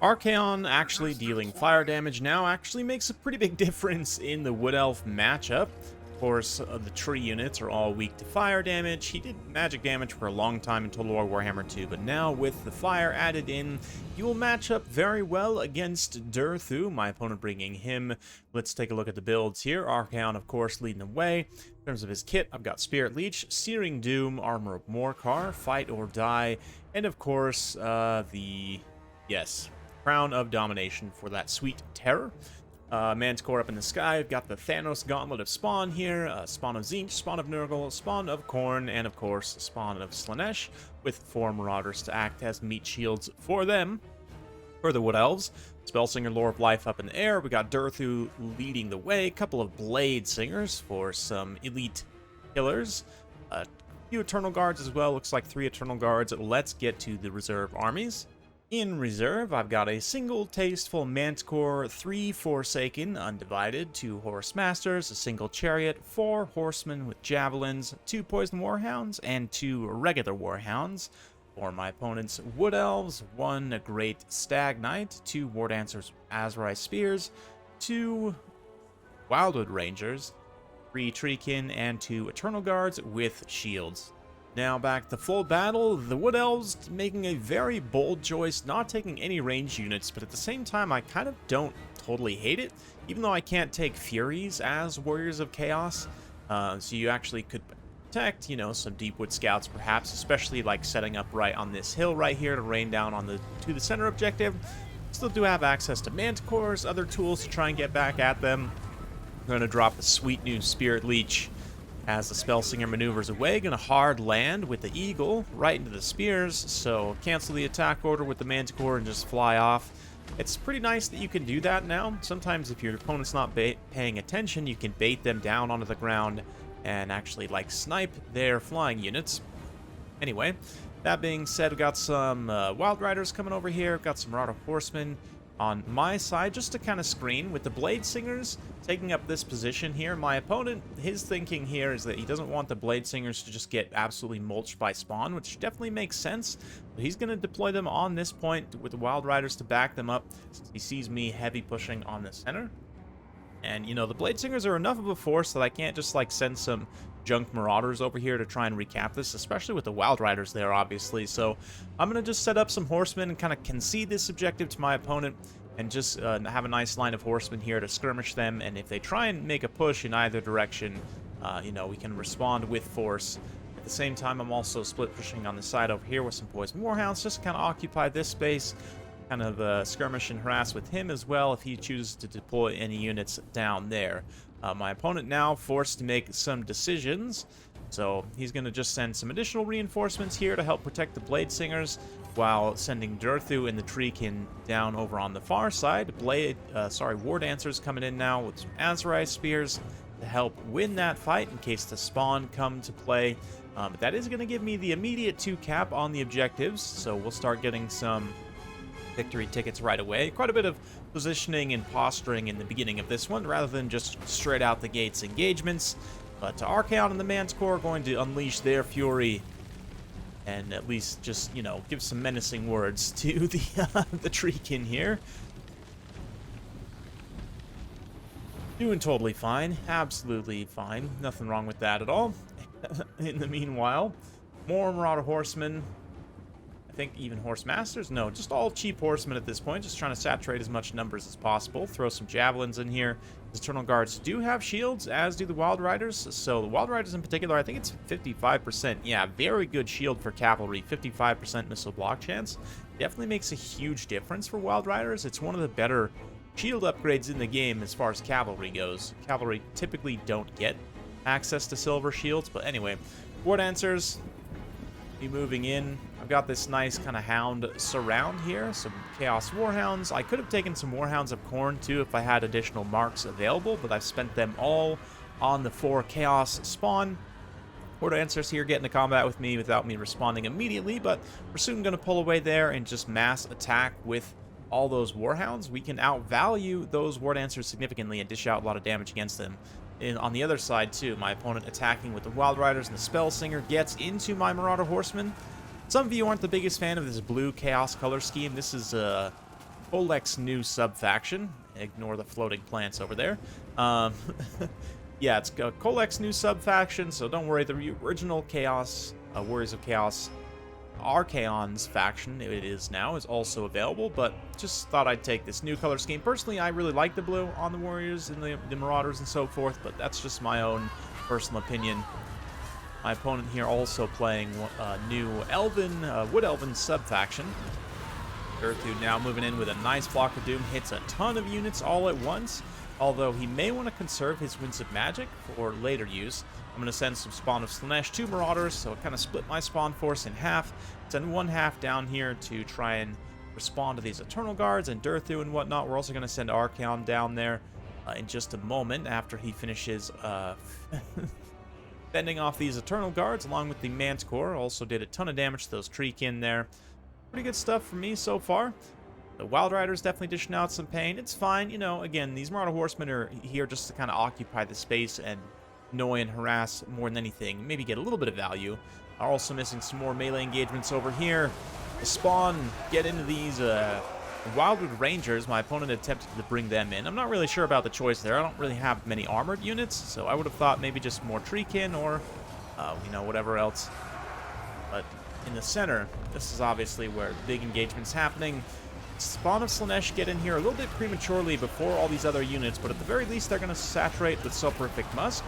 ARCHAON actually dealing fire damage now actually makes a pretty big difference in the Wood Elf matchup. Of course, the tree units are all weak to fire damage. He did magic damage for a long time in Total War Warhammer 2, but now with the fire added in, he will match up very well against DURTHU, my opponent bringing him. Let's take a look at the builds here. ARCHAON, of course, leading the way. In terms of his kit, I've got Spirit Leech, Searing Doom, Armor of Morcar, Fight or Die, and of course, Crown of Domination for that sweet terror. Manticore up in the sky. I've got the Thanos Gauntlet of Spawn here, Spawn of Tzeentch, Spawn of Nurgle, Spawn of Khorne, and of course, Spawn of Slaanesh, with 4 Marauders to act as meat shields for them. For the Wood Elves, Spellsinger, Lore of Life up in the air. We got DURTHU leading the way, a couple of Blade Singers for some elite killers. A few Eternal Guards as well, looks like 3 Eternal Guards. Let's get to the reserve armies. In reserve, I've got a single Tasteful Manticore, 3 Forsaken, Undivided, 2 Horse Masters, a single Chariot, 4 Horsemen with Javelins, 2 Poison Warhounds, and 2 regular Warhounds. For my opponent's Wood Elves, 1 Great Stag Knight, 2 War Dancers Azrai Spears, 2 Wildwood Rangers, 3 Treekin, and 2 Eternal Guards with shields. Now back to full battle, the Wood Elves making a very bold choice, not taking any ranged units, but at the same time I kind of don't totally hate it, even though I can't take Furies as Warriors of Chaos. So you actually could protect, you know, some Deepwood Scouts perhaps, especially like setting up right on this hill right here to rain down on the center objective. Still do have access to Manticores, other tools to try and get back at them. I'm going to drop a sweet new Spirit Leech as the Spellsinger maneuvers away. Gonna hard land with the Eagle right into the spears, so cancel the attack order with the Manticore and just fly off. It's pretty nice that you can do that now. Sometimes if your opponent's not paying attention, you can bait them down onto the ground and actually like snipe their flying units. Anyway, that being said, we've got some Wild Riders coming over here. We've got some Marauder Horsemen on my side, just to kind of screen with the Blade Singers taking up this position here. My opponent, his thinking here is that he doesn't want the Blade Singers to just get absolutely mulched by spawn, which definitely makes sense. But he's going to deploy them on this point with the Wild Riders to back them up, since he sees me heavy pushing on the center. And, you know, the Blade Singers are enough of a force that I can't just, like, send some junk Marauders over here to try and recap this, especially with the Wild Riders there, obviously. So I'm going to just set up some Horsemen and kind of concede this objective to my opponent and just have a nice line of Horsemen here to skirmish them. And if they try and make a push in either direction, you know, we can respond with force. At the same time, I'm also split pushing on the side over here with some Poison Warhounds, just to kind of occupy this space, kind of skirmish and harass with him as well if he chooses to deploy any units down there. My opponent now forced to make some decisions, so he's going to just send some additional reinforcements here to help protect the Blade Singers, while sending DURTHU and the Treekin down over on the far side. War Dancers coming in now with some Azrai Spears to help win that fight in case the spawn come to play. But that is going to give me the immediate 2 cap on the objectives, so we'll start getting some victory tickets right away. Quite a bit of positioning and posturing in the beginning of this one, rather than just straight out the gates engagements. But ARCHAON and the Manticore are going to unleash their fury and at least just, you know, give some menacing words to the Treekin here. Doing totally fine. Absolutely fine. Nothing wrong with that at all. In the meanwhile, more Marauder Horsemen. I think even Horse Masters? No, just all cheap horsemen at this point. Just trying to saturate as much numbers as possible. Throw some Javelins in here. The Eternal Guards do have shields, as do the Wild Riders. So the Wild Riders in particular, I think it's 55%. Yeah, very good shield for cavalry. 55% missile block chance. Definitely makes a huge difference for Wild Riders. It's one of the better shield upgrades in the game as far as cavalry goes. Cavalry typically don't get access to silver shields. But anyway, War Dancers be moving in. I've got this nice kind of hound surround here, some Chaos Warhounds. I could have taken some Warhounds of Khorne too if I had additional marks available, but I've spent them all on the 4 Chaos spawn. War Dancers here getting to combat with me without me responding immediately, but we're soon going to pull away there and just mass attack with all those Warhounds. We can outvalue those War Dancers significantly and dish out a lot of damage against them. And on the other side too, my opponent attacking with the Wild Riders and the Spellsinger gets into my Marauder Horsemen. Some of you aren't the biggest fan of this blue Chaos color scheme. This is Colex new sub-faction. Ignore the floating plants over there. Um, yeah, it's a Colex new sub-faction, so don't worry. The original Chaos, Warriors of Chaos, ARCHAON's faction, it is now, is also available, but just thought I'd take this new color scheme. Personally, I really like the blue on the Warriors and the Marauders and so forth, but that's just my own personal opinion. My opponent here also playing new Elven, Wood Elven sub-faction. DURTHU now moving in with a nice block of Doom, hits a ton of units all at once, although he may want to conserve his Winds of Magic for later use. I'm going to send some Spawn of Slaanesh to Marauders, so it kind of split my spawn force in half. Send one half down here to try and respond to these Eternal Guards and DURTHU and whatnot. We're also going to send ARCHAON down there in just a moment after he finishes fending off these Eternal Guards along with the Manticore. Also did a ton of damage to those Treekin there. Pretty good stuff for me so far. The Wild Riders definitely dishing out some pain. It's fine, you know, again, these Marauder Horsemen are here just to kind of occupy the space and annoy and harass more than anything. Maybe get a little bit of value. Are also missing some more melee engagements over here. The Spawn get into these Wildwood Rangers. My opponent attempted to bring them in. I'm not really sure about the choice there. I don't really have many armored units, so I would have thought maybe just more Treekin or, you know, whatever else. But in the center, this is obviously where big engagement's happening. Spawn of Slaanesh get in here a little bit prematurely before all these other units, but at the very least they're going to saturate with Soporific Musk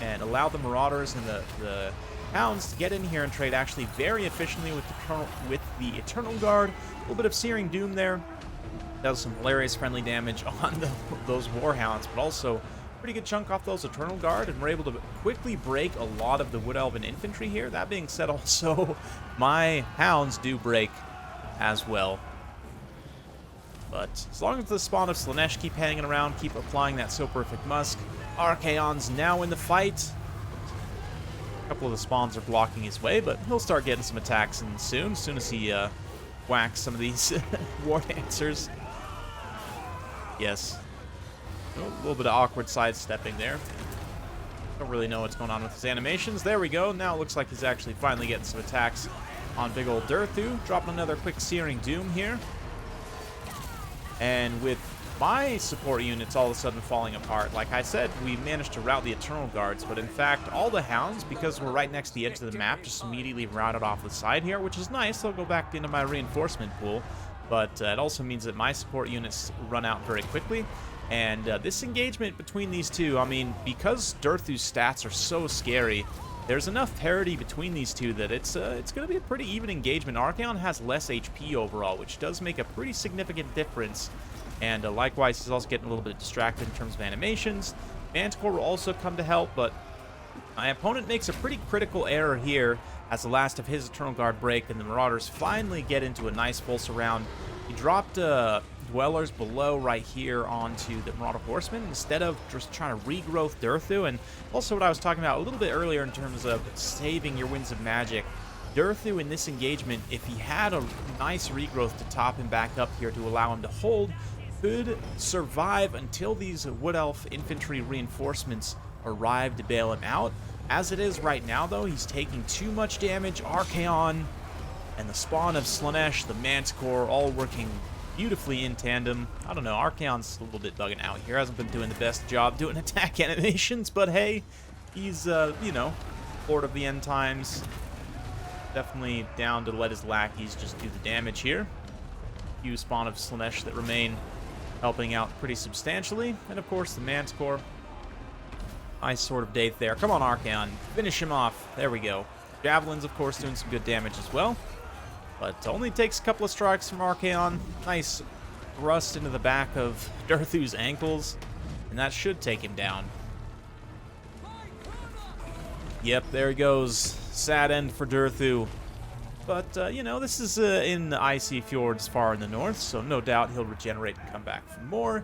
and allow the Marauders and the Hounds to get in here and trade actually very efficiently with the Eternal Guard. A little bit of Searing Doom there. Does some hilarious friendly damage on those Warhounds, but also pretty good chunk off those Eternal Guard, and we're able to quickly break a lot of the Wood Elven infantry here. That being said, also, my Hounds do break as well. But as long as the Spawn of Slaanesh keep hanging around, keep applying that Soporific Musk, ARCHAON's now in the fight. A couple of the spawns are blocking his way, but he'll start getting some attacks in soon as he whacks some of these War Dancers. Yes. A little bit of awkward sidestepping there. Don't really know what's going on with his animations. There we go. Now it looks like he's actually finally getting some attacks on big old DURTHU. Dropping another quick Searing Doom here. And with my support units all of a sudden falling apart, like I said, we managed to rout the Eternal Guards, but in fact, all the Hounds, because we're right next to the edge of the map, just immediately routed off the side here, which is nice. They'll go back into my reinforcement pool, but it also means that my support units run out very quickly. And this engagement between these two, I mean, because DURTHU's stats are so scary, there's enough parity between these two that it's going to be a pretty even engagement. ARCHAON has less HP overall, which does make a pretty significant difference. And likewise, he's also getting a little bit distracted in terms of animations. Manticore will also come to help, but my opponent makes a pretty critical error here as the last of his Eternal Guard break, and the Marauders finally get into a nice full surround. He dropped Dwellers below right here onto the Marauder Horsemen instead of just trying to regrowth DURTHU. And also what I was talking about a little bit earlier in terms of saving your Winds of Magic. DURTHU in this engagement, if he had a nice regrowth to top him back up here to allow him to hold, could survive until these Wood Elf infantry reinforcements arrive to bail him out. As it is right now, though, he's taking too much damage. ARCHAON and the Spawn of Slaanesh, the Manticore, all working beautifully in tandem. I don't know, ARCHAON's a little bit bugging out here. Hasn't been doing the best job doing attack animations, but hey, he's, you know, Lord of the End Times. Definitely down to let his lackeys just do the damage here. A few Spawn of Slaanesh that remain helping out pretty substantially. And of course, the Manticore. Nice sort of date there. Come on, ARCHAON. Finish him off. There we go. Javelins, of course, doing some good damage as well. But only takes a couple of strikes from ARCHAON. Nice thrust into the back of DURTHU's ankles. And that should take him down. Yep, there he goes. Sad end for DURTHU. But, you know, this is in the icy fjords far in the north, so no doubt he'll regenerate and come back for more.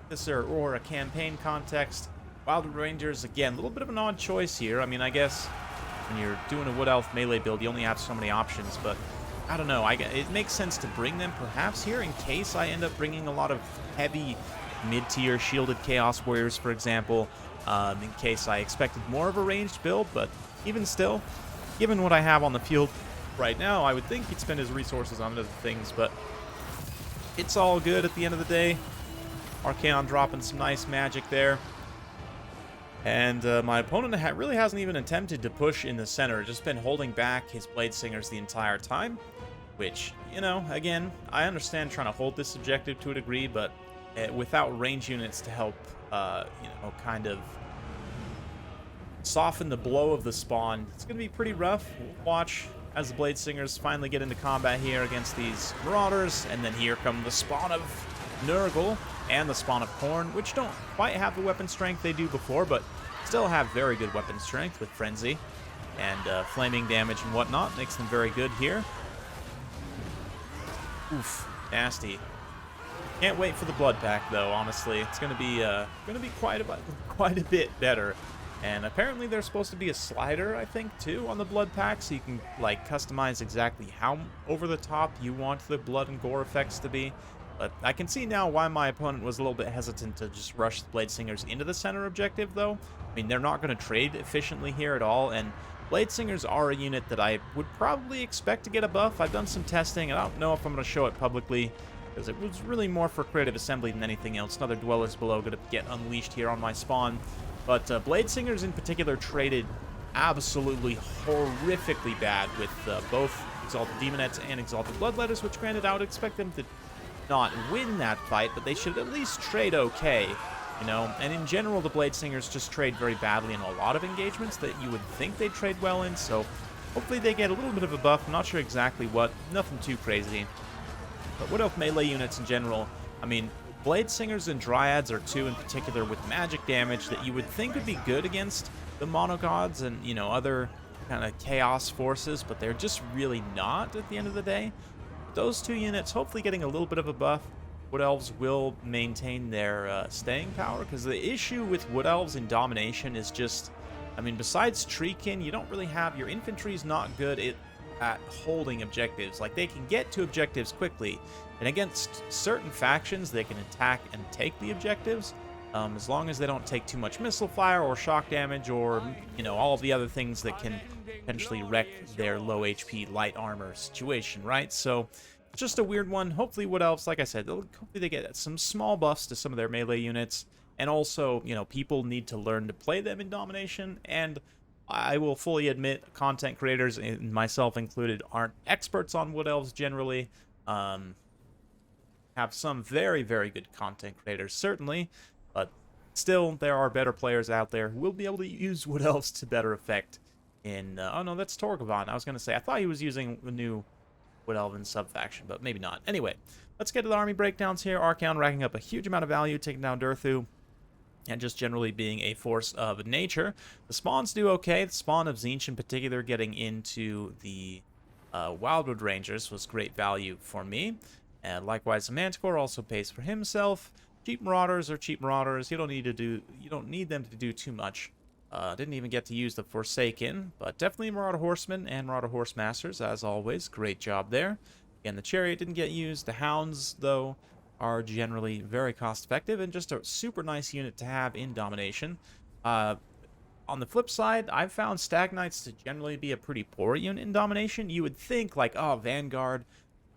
This or a campaign context. Wild Rangers, again, a little bit of an odd choice here. I mean, I guess when you're doing a Wood Elf melee build, you only have so many options, but I don't know. It makes sense to bring them perhaps here in case I end up bringing a lot of heavy mid-tier shielded Chaos Warriors, for example, in case I expected more of a ranged build, but even still, given what I have on the field right now, I would think he'd spend his resources on other things, but it's all good at the end of the day. ARCHAON dropping some nice magic there. And my opponent really hasn't even attempted to push in the center, just been holding back his Blade Singers the entire time. Which, you know, again, I understand trying to hold this objective to a degree, but without range units to help, you know, kind of soften the blow of the spawn, it's going to be pretty rough. We'll watch as the Blade Singers finally get into combat here against these Marauders, and then here come the spawn of Nurgle and the spawn of Khorne, which don't quite have the weapon strength they do before, but still have very good weapon strength with Frenzy and flaming damage and whatnot. Makes them very good here. Oof, nasty. Can't wait for the blood pack though. Honestly, it's gonna be quite a bit better. And apparently there's supposed to be a slider, I think, too, on the blood pack, so you can like customize exactly how over the top you want the blood and gore effects to be. But I can see now why my opponent was a little bit hesitant to just rush the Blade Singers into the center objective, though. I mean, they're not going to trade efficiently here at all, and Blade Singers are a unit that I would probably expect to get a buff. I've done some testing, and I don't know if I'm going to show it publicly, because it was really more for creative assembly than anything else. Another Dwellers Below going to get unleashed here on my spawn. But Blade Singers in particular traded absolutely horrifically bad with both Exalted Demonettes and Exalted Bloodletters, which granted I would expect them to not win that fight, but they should at least trade okay. You know, and in general, the Blade Singers just trade very badly in a lot of engagements that you would think they'd trade well in, so hopefully they get a little bit of a buff. I'm not sure exactly what, nothing too crazy. But Wood Elf melee units in general, I mean, Blade Singers and Dryads are two in particular with magic damage that you would think would be good against the Mono Gods and, you know, other kind of chaos forces, but they're just really not at the end of the day. Those two units hopefully getting a little bit of a buff. Wood Elves will maintain their staying power, because the issue with Wood Elves in Domination is just, I mean, besides Treekin, you don't really have, your infantry's not good at holding objectives. Like, they can get to objectives quickly, and against certain factions, they can attack and take the objectives, as long as they don't take too much missile fire or shock damage or, you know, all of the other things that can potentially wreck their low HP light armor situation, right? So just a weird one. Hopefully Wood Elves, like I said, hopefully they get some small buffs to some of their melee units. And also, you know, people need to learn to play them in Domination. And I will fully admit, content creators, and myself included, aren't experts on Wood Elves generally. Have some very, very good content creators, certainly. But still, there are better players out there who will be able to use Wood Elves to better effect in... oh, no, that's Torgavon. I was going to say, I thought he was using the new Wood Elven sub-faction, but maybe not. Anyway, let's get to the army breakdowns here. ARCHAON racking up a huge amount of value, taking down DURTHU, and just generally being a force of nature. The spawns do okay. The spawn of Tzeentch in particular getting into the Wildwood Rangers was great value for me. And likewise, the Manticore also pays for himself. Cheap Marauders are cheap Marauders. You don't need them to do too much. Didn't even get to use the Forsaken, but definitely Marauder Horsemen and Marauder Horsemasters, as always. Great job there. Again, the Chariot didn't get used. The Hounds, though, are generally very cost-effective and just a super nice unit to have in Domination. On the flip side, I've found Stag Knights to generally be a pretty poor unit in Domination. You would think, like, oh, Vanguard,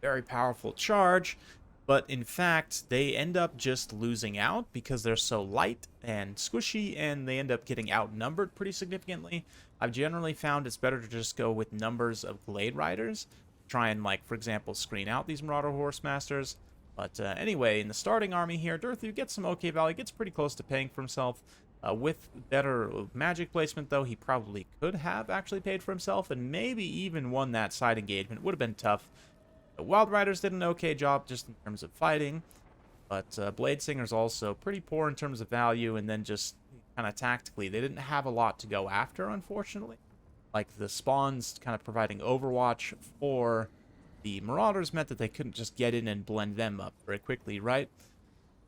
very powerful charge. But in fact, they end up just losing out because they're so light and squishy, and they end up getting outnumbered pretty significantly. I've generally found it's better to just go with numbers of Glade Riders. Try and, like, for example, screen out these Marauder Horsemasters. But anyway, in the starting army here, DURTHU gets some okay value, gets pretty close to paying for himself. With better magic placement, though, he probably could have actually paid for himself and maybe even won that side engagement. Would have been tough. The Wild Riders did an okay job just in terms of fighting, but Blade Singers also pretty poor in terms of value, and then just kind of tactically, they didn't have a lot to go after, unfortunately. Like, the spawns kind of providing overwatch for the Marauders meant that they couldn't just get in and blend them up very quickly, right?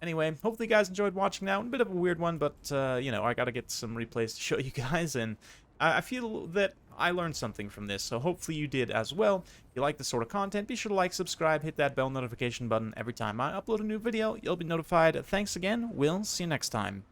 Anyway, hopefully you guys enjoyed watching that. A bit of a weird one, but, you know, I gotta get some replays to show you guys, and I feel that I learned something from this, so hopefully you did as well. If you like this sort of content, be sure to like, subscribe, hit that bell notification button. Every time I upload a new video, you'll be notified. Thanks again. We'll see you next time.